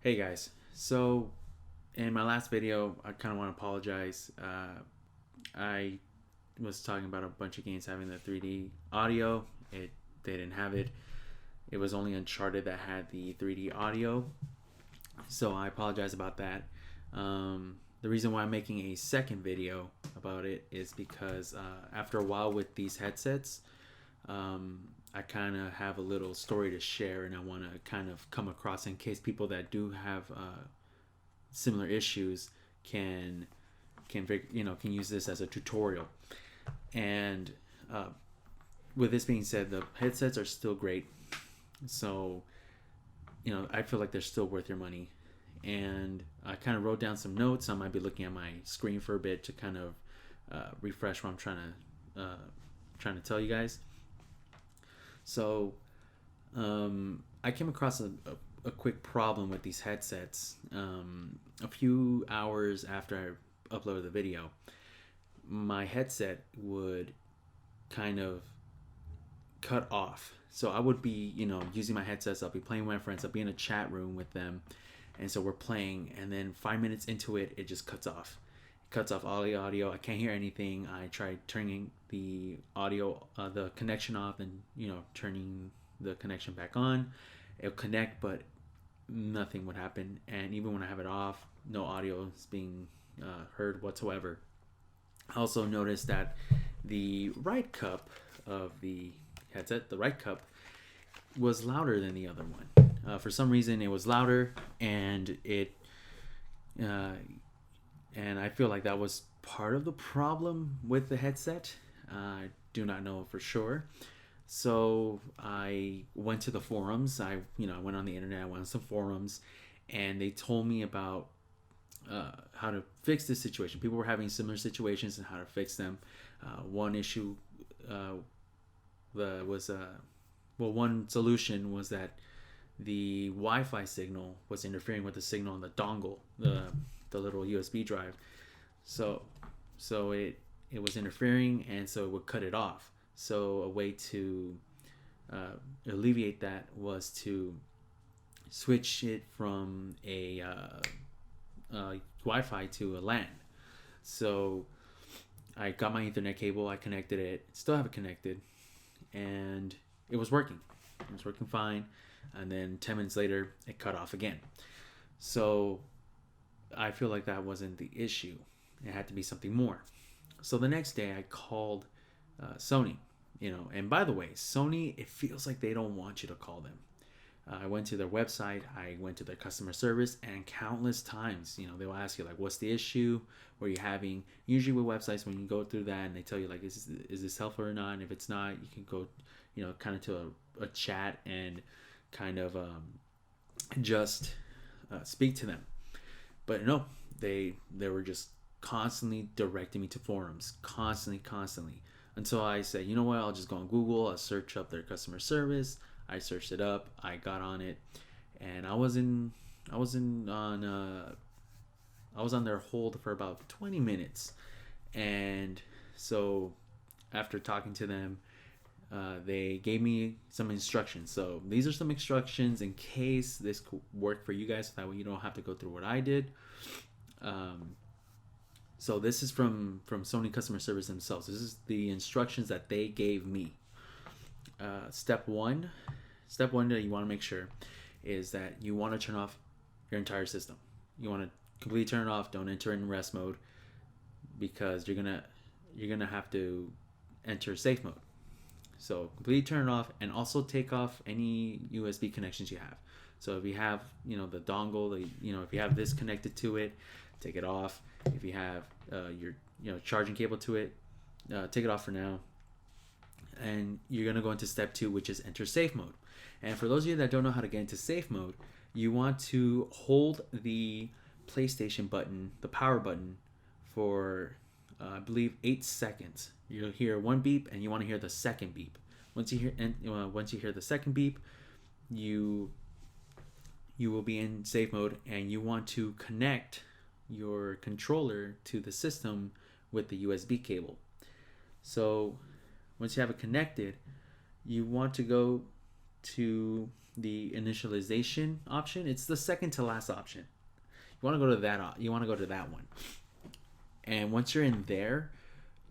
Hey guys, so in my last video, I kind of want to apologize. I was talking about a bunch of games having the 3D audio. They didn't have it. It was only Uncharted that had the 3D audio, so I apologize about that. The reason why I'm making a second video about it is because after a while with these headsets, I kind of have a little story to share, and I want to kind of come across in case people that do have similar issues can can use this as a tutorial. And with this being said, the headsets are still great, so I feel like they're still worth your money. And I kind of wrote down some notes. I might be looking at my screen for a bit to kind of refresh what I'm trying to tell you guys. So I came across a quick problem with these headsets a few hours after I uploaded the video. My headset would kind of cut off. So I would be, using my headsets. I'll be playing with my friends. I'll be in a chat room with them, and so we're playing. And then 5 minutes into it, it just cuts off. It cuts off all the audio. I can't hear anything. I tried turning the audio, the connection off, and turning the connection back on. It'll connect, but nothing would happen. And even when I have it off, no audio is being heard whatsoever. I also noticed that the right cup of the headset, the right cup, was louder than the other one. For some reason, it was louder, and and I feel like that was part of the problem with the headset. I do not know for sure. So I went to the forums. I went on the internet. I went on some forums, and they told me about how to fix this situation. People were having similar situations and how to fix them. One issue one solution was that the Wi-Fi signal was interfering with the signal on the dongle, the little USB drive. So it was interfering, and so it would cut it off. So a way to alleviate that was to switch it from a Wi-Fi to a LAN. So I got my Ethernet cable, I connected it, still have it connected, and it was working. It was working fine. And then 10 minutes later, it cut off again. So I feel like that wasn't the issue. It had to be something more. So the next day, I called Sony. And by the way, Sony, it feels like they don't want you to call them. I went to their website, I went to their customer service, and countless times, they will ask you, like, what's the issue? What are you having? Usually with websites, when you go through that and they tell you, like, is this helpful or not? And if it's not, you can go, kind of to a chat and kind of just speak to them. But no, they were just constantly directing me to forums, constantly. Until I said, you know what, I'll just go on Google, I'll search up their customer service. I searched it up. I got on it, and I was on their hold for about 20 minutes, and so after talking to them, they gave me some instructions. So these are some instructions in case this could work for you guys, so that way you don't have to go through what I did. So this is from Sony customer service themselves. This is the instructions that they gave me. Step one that you want to make sure is that you want to turn off your entire system. You want to completely turn it off. Don't enter in rest mode, because you're gonna have to enter safe mode. So completely turn it off, and also take off any USB connections you have. So if you have the dongle, if you have this connected to it, take it off. If you have your charging cable to it, take it off for now. And you're going to go into step 2, which is enter safe mode. And for those of you that don't know how to get into safe mode, you want to hold the PlayStation button, the power button, for I believe 8 seconds. You'll hear one beep, and you want to hear the second beep. Once you hear the second beep, you will be in safe mode, and you want to connect your controller to the system with the USB cable. So once you have it connected, you want to go to the initialization option. It's the second to last option. You want to go to that. You want to go to that one. And once you're in there,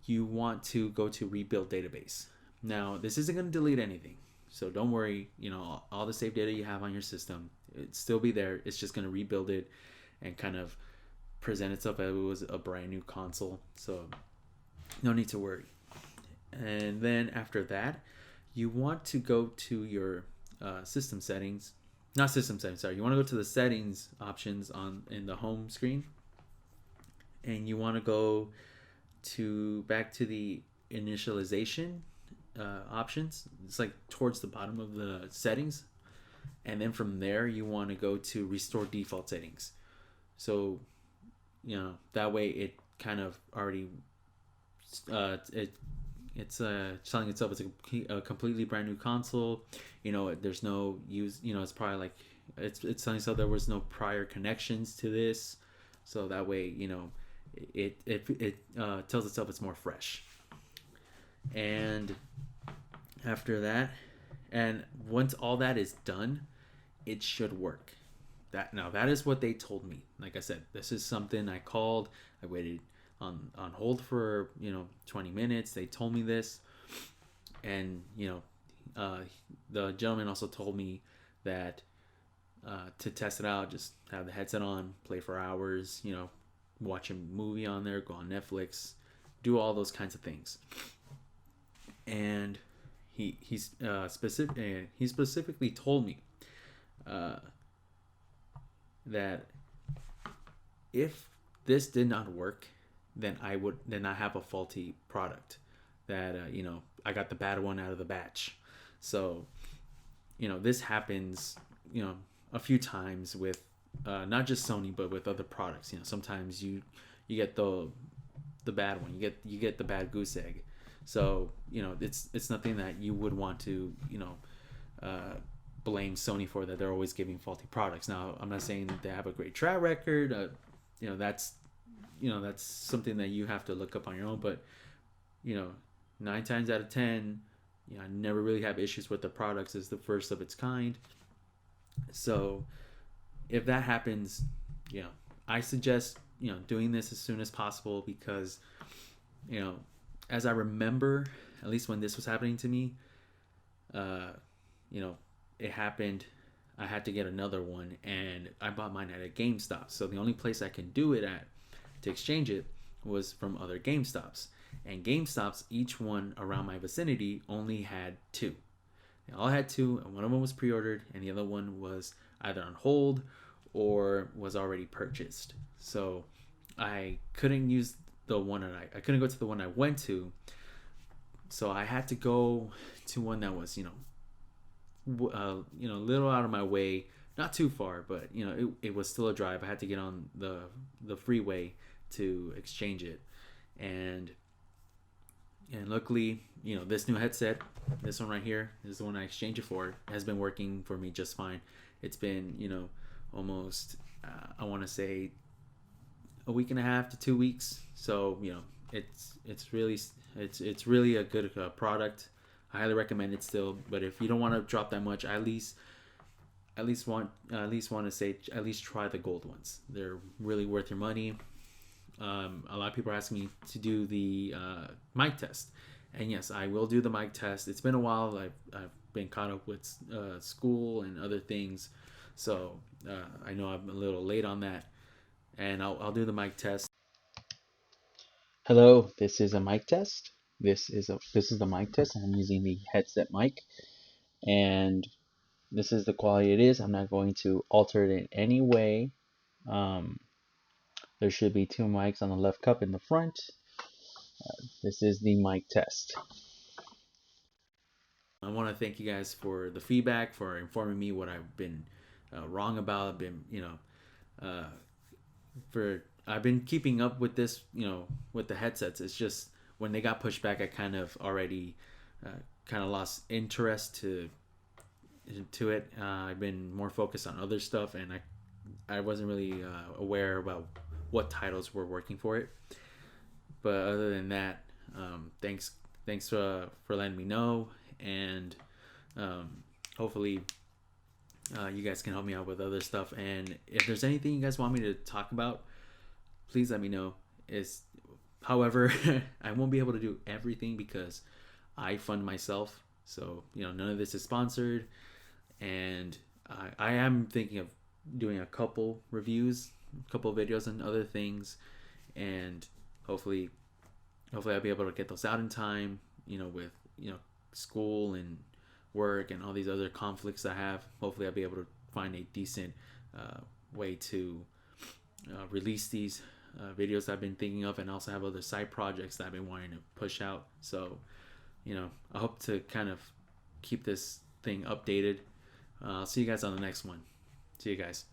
you want to go to rebuild database. Now, this isn't going to delete anything, so don't worry. You know, all the save data you have on your system, it'll still be there. It's just going to rebuild it and kind of present itself as it was a brand new console. So no need to worry. And then after that, you want to go to your system settings. Not system settings, sorry. You want to go to the settings options in the home screen. And you want to go back to the initialization options. It's like towards the bottom of the settings. And then from there, you want to go to restore default settings. So, you know, that way it kind of already it's telling itself it's a completely brand new console. You know, there's no use. You know, it's probably like it's telling itself there was no prior connections to this, so that way, you know, it tells itself it's more fresh. And after that, and once all that is done, it should work. That is what they told me. Like I said, this is something I called. I waited on hold for 20 minutes. They told me this, and the gentleman also told me that to test it out, just have the headset on, play for hours, watch a movie on there, go on Netflix, do all those kinds of things. And he specifically told me that if this did not work, then I have a faulty product, that I got the bad one out of the batch. So this happens a few times with not just Sony, but with other products. Sometimes you get the bad one, you get the bad goose egg. So it's nothing that you would want to blame Sony for, that they're always giving faulty products. Now, I'm not saying that they have a great track record. That's something that you have to look up on your own. But 9 times out of 10, I never really have issues with the products. It's the first of its kind. So if that happens, I suggest doing this as soon as possible, because as I remember, at least when this was happening to me, it happened. I had to get another one, and I bought mine at a GameStop. So the only place I can do it at to exchange it was from other GameStops. And GameStops, each one around my vicinity, only had 2. They all had 2, and one of them was pre-ordered, and the other one was either on hold or was already purchased. So I couldn't use the one that I couldn't go to the one I went to. So I had to go to one that was a little out of my way, not too far, but it was still a drive. I had to get on the freeway to exchange it, and luckily, this new headset, this one right here, is the one I exchanged it for, has been working for me just fine. It's been almost I want to say a week and a half to 2 weeks. So it's really a good product. I highly recommend it still. But if you don't want to drop that much, at least want to say at least try the gold ones. They're really worth your money. A lot of people are asking me to do the mic test, and yes, I will do the mic test. It's been a while. I've been caught up with school and other things, so I know I'm a little late on that, and I'll do the mic test. Hello, this is a mic test. This is the mic test. I'm using the headset mic, and this is the quality it is. I'm not going to alter it in any way. There should be 2 mics on the left cup in the front. This is the mic test. I want to thank you guys for the feedback, for informing me what I've been wrong about. I've been keeping up with this, with the headsets. It's just when they got pushed back, I kind of already lost interest to it. I've been more focused on other stuff, and I wasn't really aware about what titles were working for it. But other than that, thanks for letting me know, and hopefully You guys can help me out with other stuff, and if there's anything you guys want me to talk about, please let me know. Is However, I won't be able to do everything because I fund myself. So, none of this is sponsored. And I am thinking of doing a couple reviews, a couple videos, and other things. And hopefully, I'll be able to get those out in time, with, school and work and all these other conflicts I have. Hopefully, I'll be able to find a decent way to release these videos I've been thinking of, and also have other side projects that I've been wanting to push out. So, I hope to kind of keep this thing updated. I'll see you guys on the next one. See you guys.